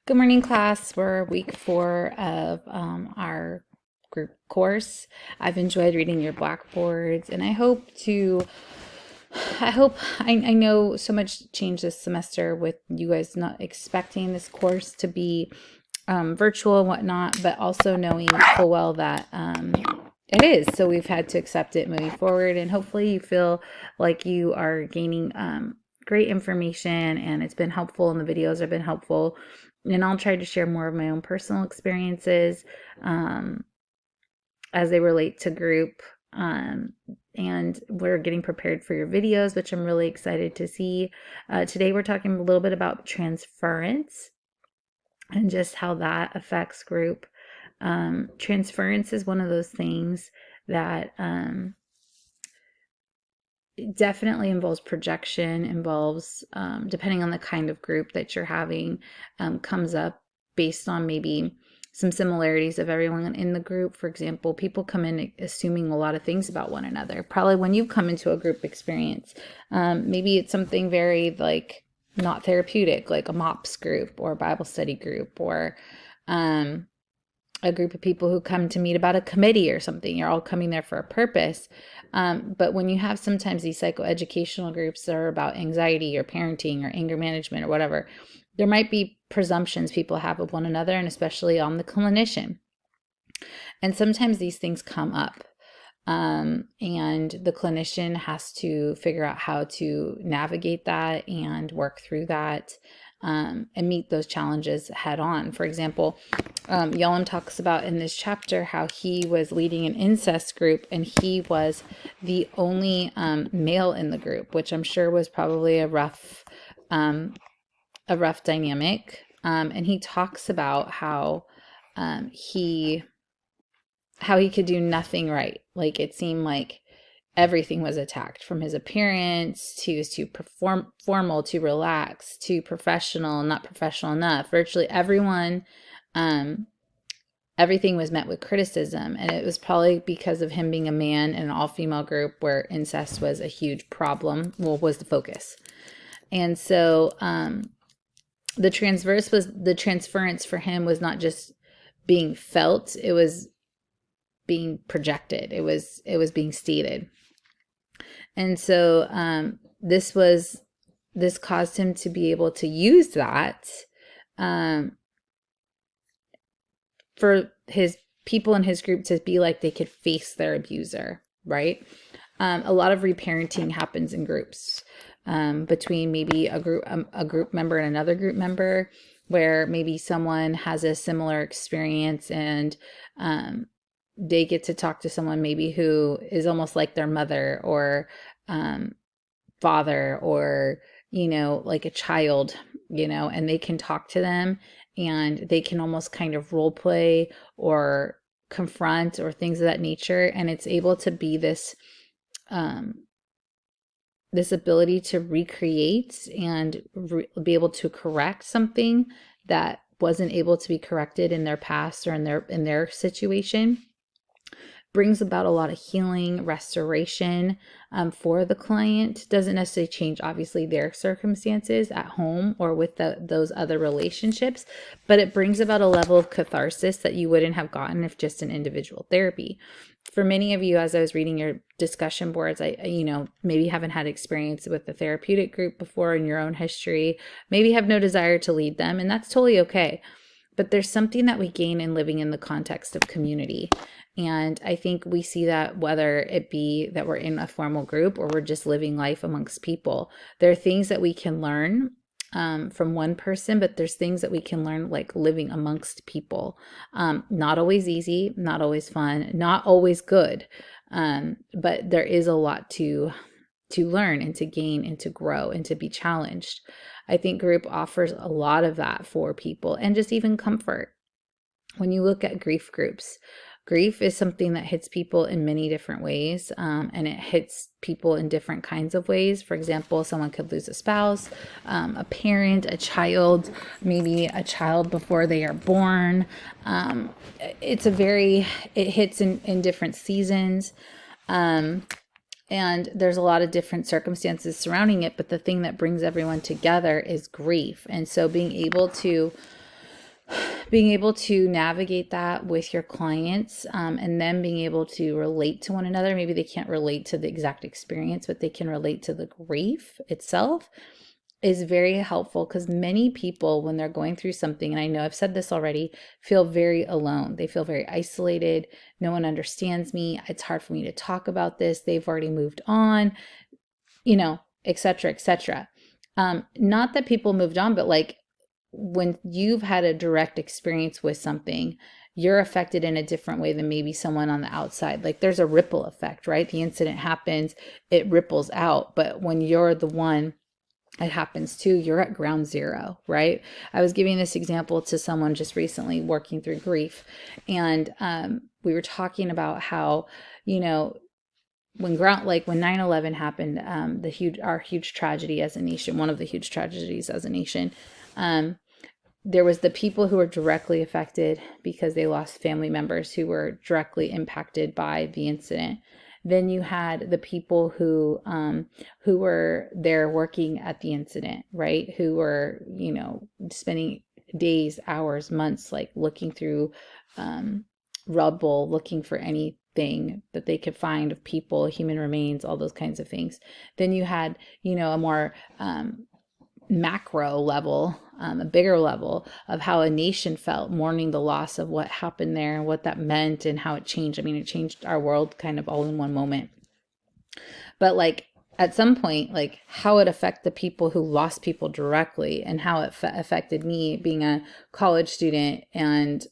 Good morning, class. We're week 4 of our group course. I've enjoyed reading your blackboards, and I know so much changed this semester with you guys not expecting this course to be virtual and whatnot, but also knowing full well that it is. So we've had to accept it moving forward, and hopefully you feel like you are gaining great information and it's been helpful, and the videos have been helpful. And I'll try to share more of my own personal experiences um, as they relate to group. And we're getting prepared for your videos, which I'm really excited to see. Today, we're talking a little bit about transference and just how that affects group. Transference is one of those things that definitely involves projection, involves, depending on the kind of group that you're having, comes up based on maybe some similarities of everyone in the group. For example, people come in assuming a lot of things about one another. Probably when you come into a group experience, maybe it's something very like not therapeutic, like a MOPS group or a Bible study group, or a group of people who come to meet about a committee or something. You're all coming there for a purpose. But when you have sometimes these psychoeducational groups that are about anxiety or parenting or anger management or whatever, there might be presumptions people have of one another, and especially on the clinician. And sometimes these things come up. And the clinician has to figure out how to navigate that and work through that, and meet those challenges head on. For example, Yalom talks about in this chapter how he was leading an incest group and he was the only male in the group, which I'm sure was probably a rough dynamic. And he talks about how he could do nothing right. Like it seemed like everything was attacked, from his appearance to perform formal to relaxed to professional, not professional enough. Virtually everyone, everything was met with criticism, and it was probably because of him being a man in an all-female group where incest was a huge problem. Well, was the focus, and so the transference for him was not just being felt; it was being projected. It was being stated. And so this caused him to be able to use that for his people in his group to be like they could face their abuser, right? A lot of reparenting happens in groups, between maybe a group member and another group member, where maybe someone has a similar experience and they get to talk to someone maybe who is almost like their mother or father, or like a child, and they can talk to them and they can almost kind of role play or confront or things of that nature, and it's able to be this this ability to recreate and be able to correct something that wasn't able to be corrected in their past or in their situation. Brings about a lot of healing, restoration for the client. Doesn't necessarily change, obviously, their circumstances at home or with those other relationships, but it brings about a level of catharsis that you wouldn't have gotten if just an individual therapy. For many of you, as I was reading your discussion boards, I maybe haven't had experience with the therapeutic group before in your own history, maybe have no desire to lead them, and that's totally okay. But there's something that we gain in living in the context of community. And I think we see that whether it be that we're in a formal group or we're just living life amongst people, there are things that we can learn from one person, but there's things that we can learn like living amongst people. Not always easy, not always fun, not always good. But there is a lot to learn and to gain and to grow and to be challenged. I think group offers a lot of that for people, and just even comfort. When you look at grief groups, grief is something that hits people in many different ways, and it hits people in different kinds of ways. For example, someone could lose a spouse, a parent, a child, maybe a child before they are born. It hits in different seasons. And there's a lot of different circumstances surrounding it, but the thing that brings everyone together is grief. And so being able to being able to navigate that with your clients, and then being able to relate to one another. Maybe they can't relate to the exact experience, but they can relate to the grief itself, is very helpful, because many people, when they're going through something, and I know I've said this already, feel very alone. They feel very isolated. No one understands me. It's hard for me to talk about this. They've already moved on, et cetera, et cetera. Not that people moved on, but like when you've had a direct experience with something, you're affected in a different way than maybe someone on the outside. Like there's a ripple effect, right? The incident happens, it ripples out. But when you're the one it happens to, you're at ground zero, right? I was giving this example to someone just recently working through grief. And we were talking about how, when 9/11 happened, our huge tragedy as a nation, one of the huge tragedies as a nation, there was the people who were directly affected because they lost family members who were directly impacted by the incident. Then you had the people who were there working at the incident, right? Who were, spending days, hours, months, like looking through rubble, looking for anything that they could find of people, human remains, all those kinds of things. Then you had, a more macro level, a bigger level of how a nation felt mourning the loss of what happened there and what that meant and how it changed. I mean, it changed our world kind of all in one moment. But like at some point, like how it affected the people who lost people directly and how it affected me being a college student and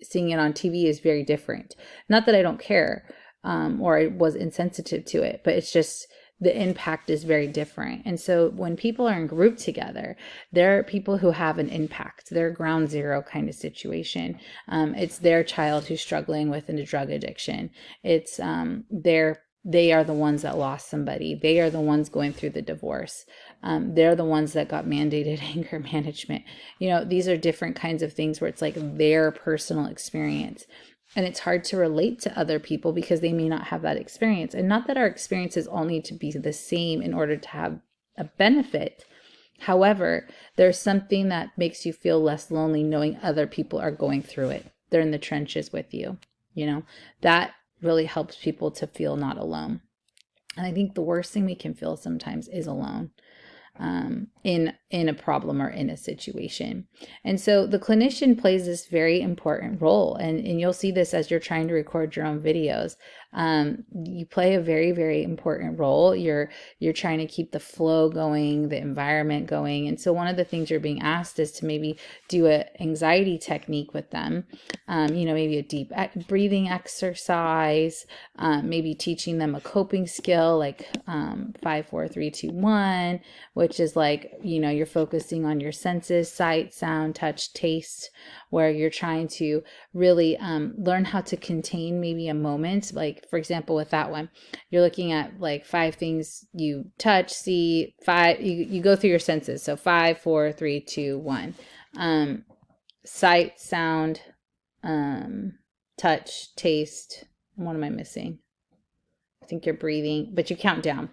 seeing it on TV is very different. Not that I don't care or I was insensitive to it, but it's just the impact is very different. And so when people are in group together, there are people who have an impact. They're ground zero kind of situation. It's their child who's struggling with a drug addiction. It's they are the ones that lost somebody. They are the ones going through the divorce. They're the ones that got mandated anger management. These are different kinds of things where it's like their personal experience. And it's hard to relate to other people because they may not have that experience. And not that our experiences all need to be the same in order to have a benefit. However, there's something that makes you feel less lonely knowing other people are going through it. They're in the trenches with you. That really helps people to feel not alone. And I think the worst thing we can feel sometimes is alone. In a problem or in a situation. And so the clinician plays this very important role. And you'll see this as you're trying to record your own videos. You play a very, very important role. You're trying to keep the flow going, the environment going. And so one of the things you're being asked is to maybe do an anxiety technique with them. Maybe a deep breathing exercise, maybe teaching them a coping skill like 5, 4, 3, 2, 1, which is like, you're focusing on your senses, sight, sound, touch, taste, where you're trying to really learn how to contain maybe a moment. Like, for example, with that one, you're looking at like 5 things you touch, see, 5, you go through your senses. So 5, 4, 3, 2, 1. Sight, sound, touch, taste. What am I missing? I think you're breathing, but you count down.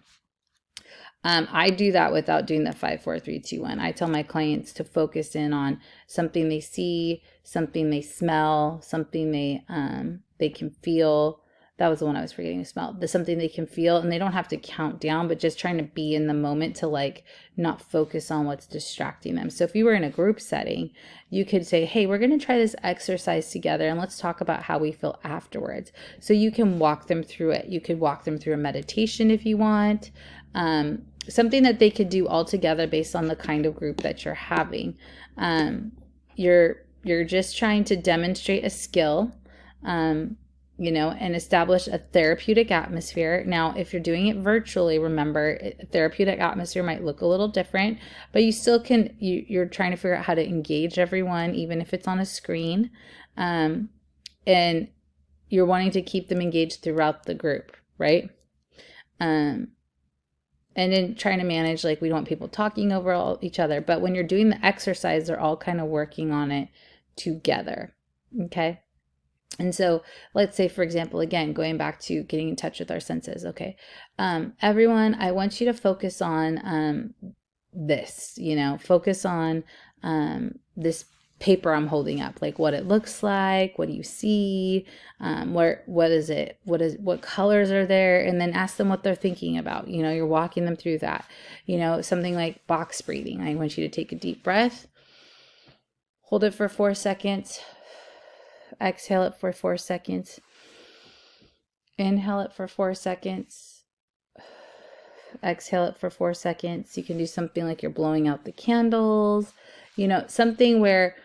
I do that without doing the 5, 4, 3, 2, 1. I tell my clients to focus in on something they see, something they smell, something they can feel. That was the one I was forgetting to smell. There's something they can feel, and they don't have to count down, but just trying to be in the moment to like not focus on what's distracting them. So if you were in a group setting, you could say, hey, we're going to try this exercise together and let's talk about how we feel afterwards. So you can walk them through it. You could walk them through a meditation if you want. Something that they could do all together based on the kind of group that you're having. You're just trying to demonstrate a skill, and establish a therapeutic atmosphere. Now, if you're doing it virtually, remember, a therapeutic atmosphere might look a little different, but you still can, you're trying to figure out how to engage everyone, even if it's on a screen. And you're wanting to keep them engaged throughout the group, right? And then trying to manage, like, we don't want people talking over each other. But when you're doing the exercise, they're all kind of working on it together. Okay. And so let's say, for example, again, going back to getting in touch with our senses. Okay. Everyone, I want you to focus on this, focus on this paper I'm holding up, like what it looks like, what do you see, what colors are there, and then ask them what they're thinking about. You're walking them through that. Something like box breathing. I want you to take a deep breath, hold it for 4 seconds, exhale it for 4 seconds, inhale it for 4 seconds, exhale it for 4 seconds. You can do something like you're blowing out the candles, something where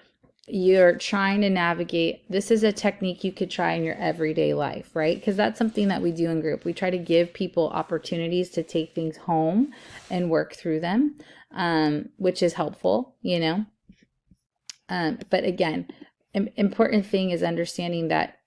you're trying to navigate. This is a technique you could try in your everyday life, right? Because that's something that we do in group. We try to give people opportunities to take things home and work through them, which is helpful, but again, important thing is understanding that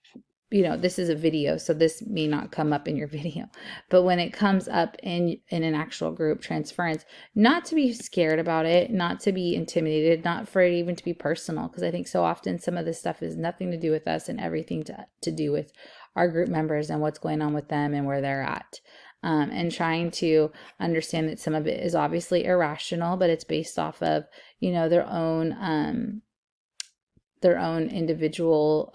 this is a video, so this may not come up in your video, but when it comes up in an actual group transference, not to be scared about it, not to be intimidated, not for it even to be personal, because I think so often some of this stuff has nothing to do with us and everything to do with our group members and what's going on with them and where they're at. And trying to understand that some of it is obviously irrational, but it's based off of, their own individual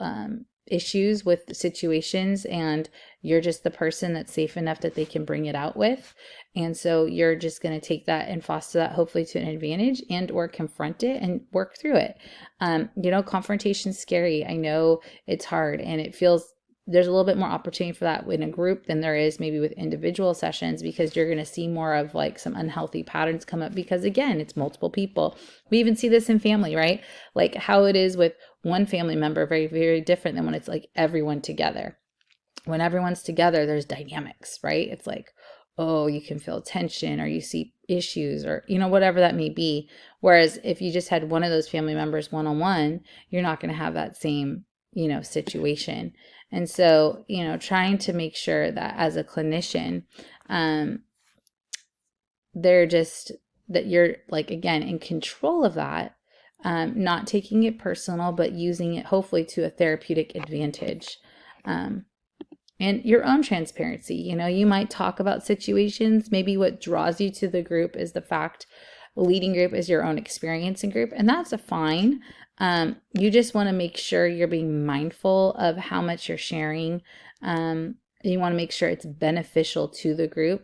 issues with situations, and you're just the person that's safe enough that they can bring it out with. And so you're just going to take that and foster that hopefully to an advantage, and or confront it and work through it. Confrontation's scary. I know it's hard, and it feels there's a little bit more opportunity for that in a group than there is maybe with individual sessions, because you're going to see more of like some unhealthy patterns come up, because again, it's multiple people. We even see this in family, right? Like how it is with one family member, very, very different than when it's like everyone together. When everyone's together, there's dynamics, right? It's like, oh, you can feel tension, or you see issues, or, whatever that may be. Whereas if you just had one of those family members one-on-one, you're not going to have that same, situation. And so, trying to make sure that as a clinician, that you're like, again, in control of that, not taking it personal, but using it hopefully to a therapeutic advantage. And your own transparency, you might talk about situations. Maybe what draws you to the group is the fact leading group is your own experience in group, and that's fine. You just want to make sure you're being mindful of how much you're sharing. You want to make sure it's beneficial to the group.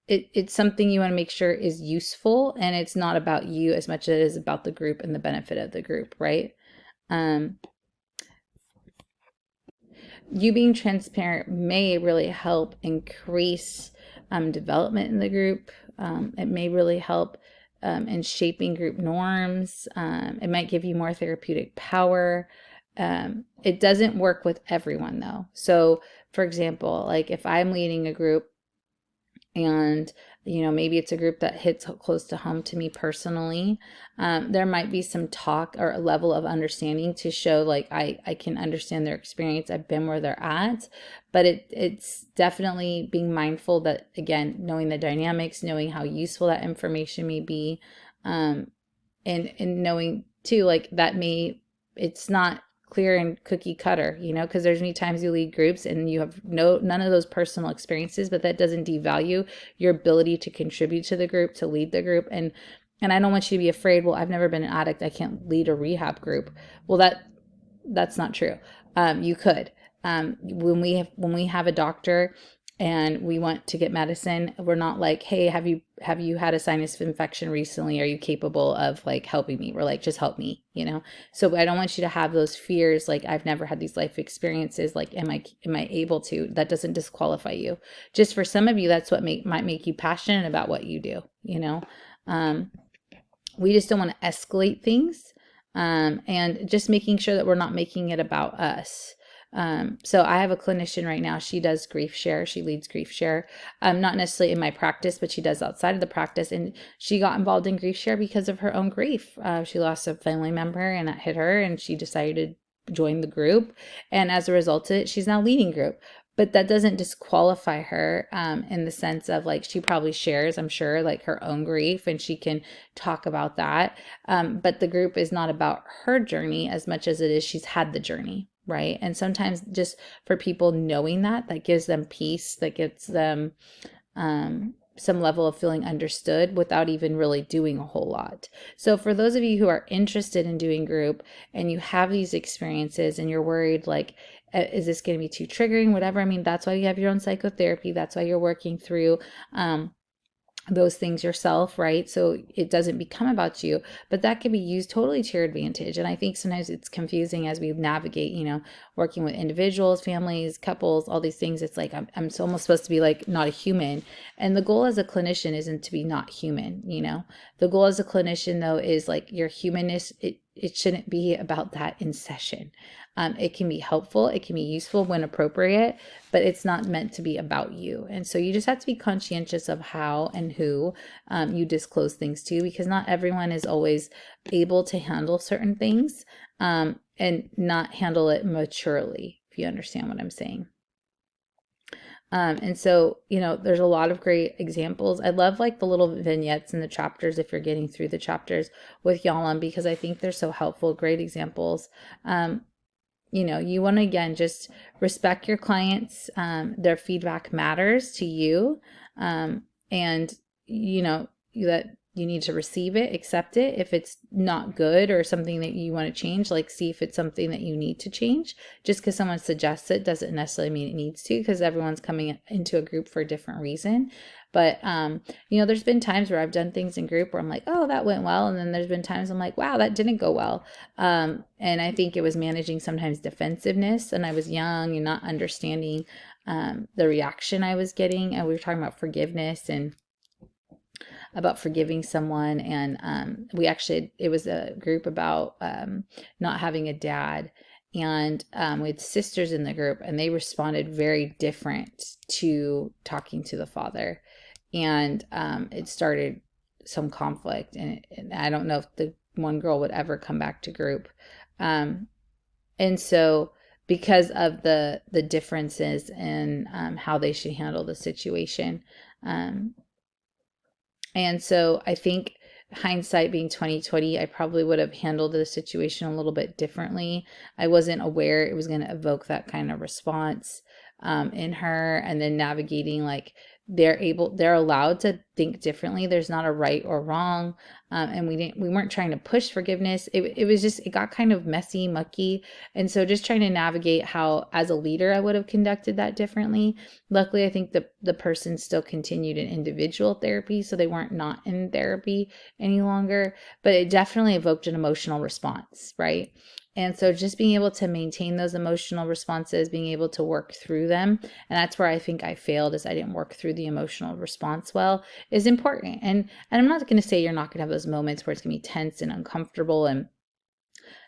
It's something you want to make sure is useful, and it's not about you as much as it is about the group and the benefit of the group, right? You being transparent may really help increase development in the group. It may really help in shaping group norms. It might give you more therapeutic power. It doesn't work with everyone though. So for example, like if I'm leading a group and maybe it's a group that hits close to home to me personally, there might be some talk or a level of understanding to show like I can understand their experience. I've been where they're at, but it's definitely being mindful that, again, knowing the dynamics, knowing how useful that information may be, and knowing too, like that it's not clear and cookie cutter, because there's many times you lead groups and you have none of those personal experiences, but that doesn't devalue your ability to contribute to the group, to lead the group. And I don't want you to be afraid, well, I've never been an addict, I can't lead a rehab group. Well, that's not true. You could. When we have a doctor and we want to get medicine, we're not like, hey, have you had a sinus infection recently? Are you capable of like helping me? We're like, just help me, So I don't want you to have those fears. Like, I've never had these life experiences. Like, am I able to? That doesn't disqualify you. Just for some of you, that's what might make you passionate about what you do. We just don't want to escalate things, and just making sure that we're not making it about us. So I have a clinician right now. She does grief share. She leads grief share. Not necessarily in my practice, but she does outside of the practice. And she got involved in grief share because of her own grief. She lost a family member and that hit her, and she decided to join the group. And as a result of it, she's now leading group. But that doesn't disqualify her in the sense of like, she probably shares, I'm sure, like her own grief, and she can talk about that. But the group is not about her journey as much as it is she's had the journey. Right. And sometimes just for people knowing that gives them peace, that gives them some level of feeling understood without even really doing a whole lot. So for those of you who are interested in doing group and you have these experiences and you're worried, like, is this going to be too triggering, whatever. I mean, that's why you have your own psychotherapy. That's why you're working through those things yourself, right? So it doesn't become about you, but that can be used totally to your advantage. And I think sometimes it's confusing as we navigate, working with individuals, families, couples, all these things. It's like, I'm almost supposed to be like not a human. And the goal as a clinician isn't to be not human, The goal as a clinician though is like your humanness. It shouldn't be about that in session. It can be helpful, it can be useful when appropriate, but it's not meant to be about you. And so you just have to be conscientious of how and who you disclose things to, because not everyone is always able to handle certain things and not handle it maturely, if you understand what I'm saying. And so, there's a lot of great examples. I love like the little vignettes in the chapters if you're getting through the chapters with Yalom, because I think they're so helpful, great examples. You want to, again, just respect your clients. Their feedback matters to you. And, that you need to receive it, accept it. If it's not good or something that you want to change, like see if it's something that you need to change. Just because someone suggests it doesn't necessarily mean it needs to, because everyone's coming into a group for a different reason. But, there's been times where I've done things in group where I'm like, oh, that went well. And then there's been times I'm like, wow, that didn't go well. And I think it was managing sometimes defensiveness. And I was young and not understanding the reaction I was getting. And we were talking about forgiveness and about forgiving someone. And it was a group about not having a dad. And we had sisters in the group, and they responded very different to talking to the father. And it started some conflict. And I don't know if the one girl would ever come back to group. And so because of the differences in how they should handle the situation. And so I think hindsight being 2020, I probably would have handled the situation a little bit differently. I wasn't aware it was going to evoke that kind of response in her, and then navigating like they're allowed to think differently. There's not a right or wrong. And we weren't trying to push forgiveness. It was just, it got kind of messy, mucky. And so just trying to navigate how, as a leader, I would have conducted that differently. Luckily, I think the person still continued in individual therapy, so they weren't not in therapy any longer, but it definitely evoked an emotional response, right? And so just being able to maintain those emotional responses, being able to work through them, and that's where I think I failed, is I didn't work through the emotional response well, is important. And I'm not going to say you're not going to have those moments where it's going to be tense and uncomfortable and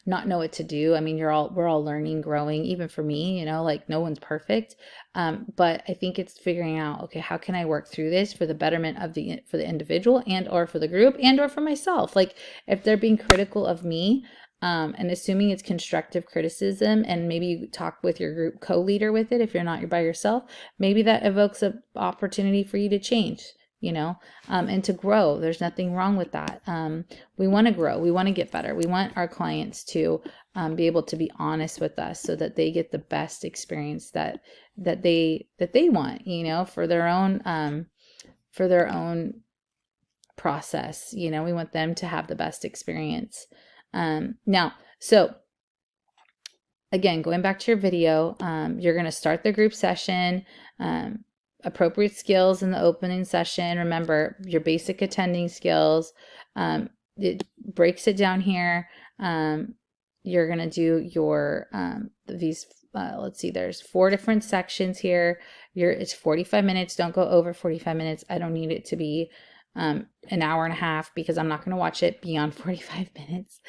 not know what to do. I mean, we're all learning, growing, even for me, like no one's perfect. But I think it's figuring out, okay, how can I work through this for the betterment of for the individual and or for the group and or for myself? Like if they're being critical of me, and assuming it's constructive criticism, and maybe you talk with your group co-leader with it, if you're not by yourself, maybe that evokes an opportunity for you to change, and to grow. There's nothing wrong with that. We want to grow. We want to get better. We want our clients to be able to be honest with us so that they get the best experience that they want, for their own process. We want them to have the best experience. Now, so again, going back to your video, you're going to start the group session, appropriate skills in the opening session. Remember your basic attending skills. It breaks it down here. You're going to do your, let's see, there's 4 different sections here. It's 45 minutes. Don't go over 45 minutes. I don't need it to be an hour and a half, because I'm not going to watch it beyond 45 minutes.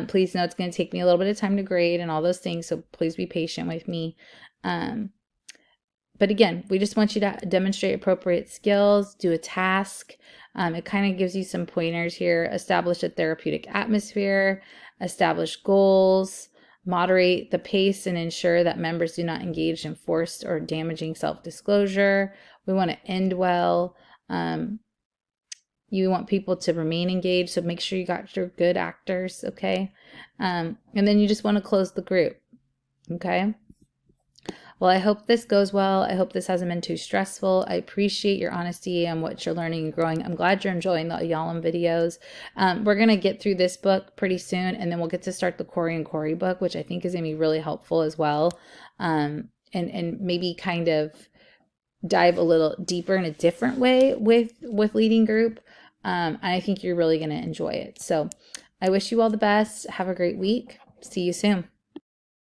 Please know it's going to take me a little bit of time to grade and all those things. So please be patient with me. But again, we just want you to demonstrate appropriate skills, do a task. It kind of gives you some pointers here. Establish a therapeutic atmosphere, establish goals, moderate the pace, and ensure that members do not engage in forced or damaging self-disclosure. We want to end well. You want people to remain engaged, so make sure you got your good actors, okay? And then you just want to close the group, okay? Well, I hope this goes well. I hope this hasn't been too stressful. I appreciate your honesty and what you're learning and growing. I'm glad you're enjoying the Ayalem videos. We're going to get through this book pretty soon, and then we'll get to start the Corey and Corey book, which I think is going to be really helpful as well. And maybe kind of dive a little deeper in a different way with leading group. And I think you're really going to enjoy it. So I wish you all the best. Have a great week. See you soon.